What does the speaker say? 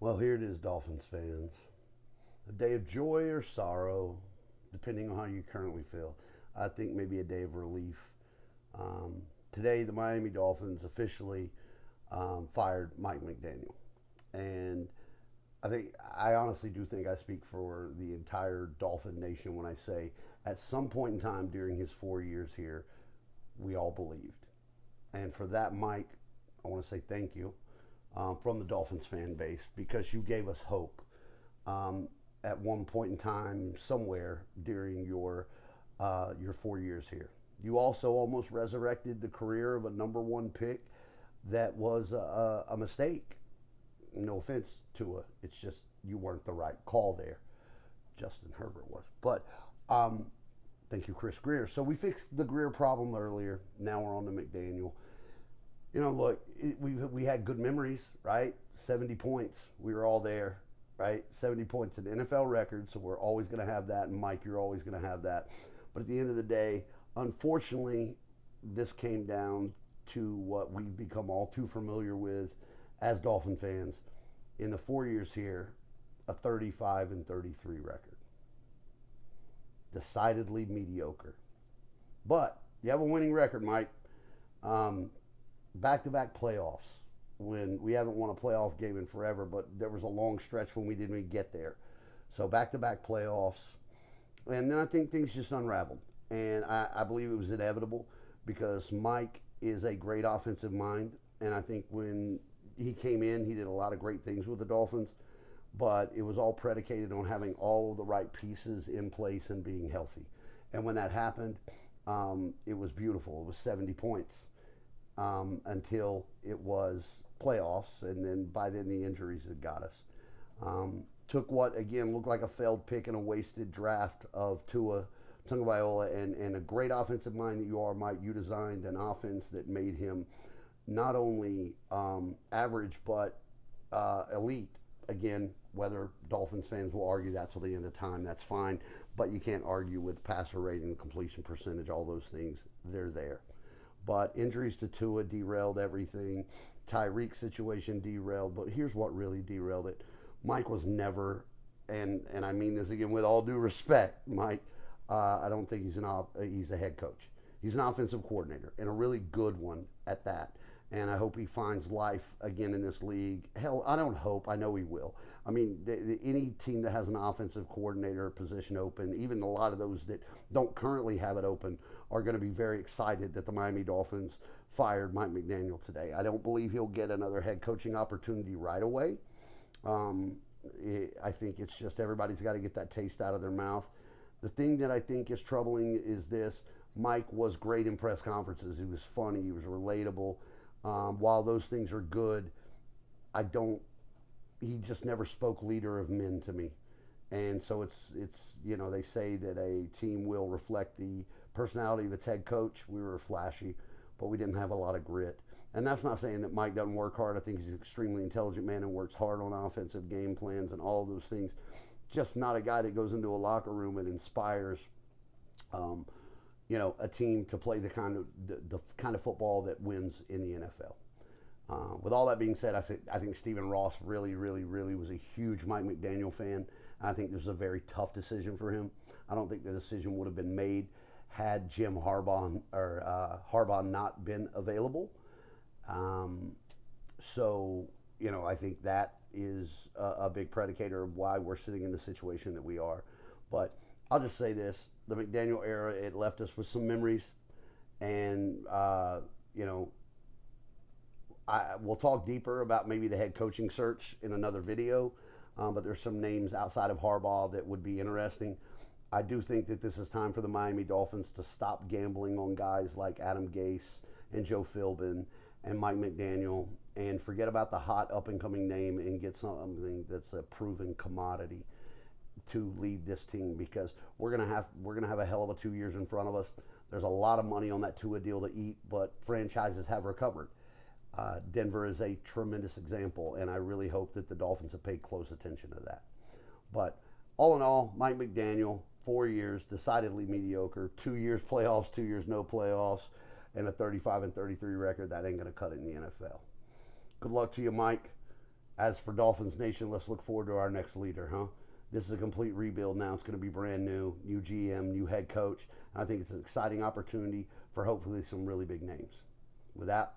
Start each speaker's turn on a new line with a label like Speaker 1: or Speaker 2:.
Speaker 1: Well, here it is, Dolphins fans. A day of joy or sorrow, depending on how you currently feel. I think maybe a day of relief. Today, the Miami Dolphins officially fired Mike McDaniel. And I honestly do think I speak for the entire Dolphin nation when I say at some point in time during his 4 years here, we all believed. And for that, Mike, I want to say thank you from the Dolphins fan base because you gave us hope at one point in time somewhere during your 4 years here. You also almost resurrected the career of a number one pick that was a mistake. No offense to it, it's just you weren't the right call there. Justin Herbert was, but thank you, Chris Greer. So we fixed the Greer problem earlier. Now we're on to McDaniel. Look, we had good memories, right? 70 points. We were all there, right? 70 points, an NFL record, so we're always going to have that. And Mike, you're always going to have that. But at the end of the day, unfortunately, this came down to what we've become all too familiar with as Dolphin fans. In the 4 years here, a 35-33 record. Decidedly mediocre. But you have a winning record, Mike. Back-to-back playoffs when we haven't won a playoff game in forever, but there was a long stretch when we didn't even get there. So back-to-back playoffs. And then I think things just unraveled. And I believe it was inevitable because Mike is a great offensive mind. And I think when he came in, he did a lot of great things with the Dolphins. But it was all predicated on having all of the right pieces in place and being healthy. And when that happened, it was beautiful. It was 70 points. Until it was playoffs, and then by then the injuries had got us. Took what again looked like a failed pick and a wasted draft of Tua Tagovailoa, and a great offensive mind that you are, Mike. You designed an offense that made him not only average but elite. Again, whether Dolphins fans will argue that till the end of time, that's fine. But you can't argue with passer rating, completion percentage, all those things. They're there. But injuries to Tua derailed everything. Tyreek's situation derailed. But here's what really derailed it. Mike was never, and I mean this again with all due respect, Mike, I don't think he's a head coach. He's an offensive coordinator, and a really good one at that. And I hope he finds life again in this league. Hell, I don't hope. I know he will. I mean, any team that has an offensive coordinator position open, even a lot of those that don't currently have it open, are going to be very excited that the Miami Dolphins fired Mike McDaniel today. I don't believe he'll get another head coaching opportunity right away. I think it's just everybody's got to get that taste out of their mouth. The thing that I think is troubling is this. Mike was great in press conferences. He was funny. He was relatable. While those things are good, he just never spoke leader of men to me. And so it's they say that a team will reflect the personality of its head coach. We were flashy, but we didn't have a lot of grit. And that's not saying that Mike doesn't work hard. I think he's an extremely intelligent man and works hard on offensive game plans and all of those things. Just not a guy that goes into a locker room and inspires, a team to play the kind of football that wins in the NFL. With all that being said, I think Stephen Ross really, really, really was a huge Mike McDaniel fan. And I think this was a very tough decision for him. I don't think the decision would have been made had Jim Harbaugh or Harbaugh not been available. I think that is a big predicator of why we're sitting in the situation that we are. But I'll just say this: the McDaniel era, it left us with some memories, and we'll talk deeper about maybe the head coaching search in another video. But there's some names outside of Harbaugh that would be interesting. I do think that this is time for the Miami Dolphins to stop gambling on guys like Adam Gase and Joe Philbin and Mike McDaniel, and forget about the hot up-and-coming name and get something that's a proven commodity to lead this team, because we're gonna have a hell of a 2 years in front of us. There's a lot of money on that Tua deal to eat, but franchises have recovered. Denver is a tremendous example, and I really hope that the Dolphins have paid close attention to that. But all in all, Mike McDaniel, 4 years, decidedly mediocre. 2 years playoffs, 2 years no playoffs, and a 35-33 record. That ain't going to cut it in the NFL. Good luck to you, Mike. As for Dolphins Nation, let's look forward to our next leader, huh? This is a complete rebuild now. It's going to be brand new GM, new head coach. I think it's an exciting opportunity for hopefully some really big names. With that,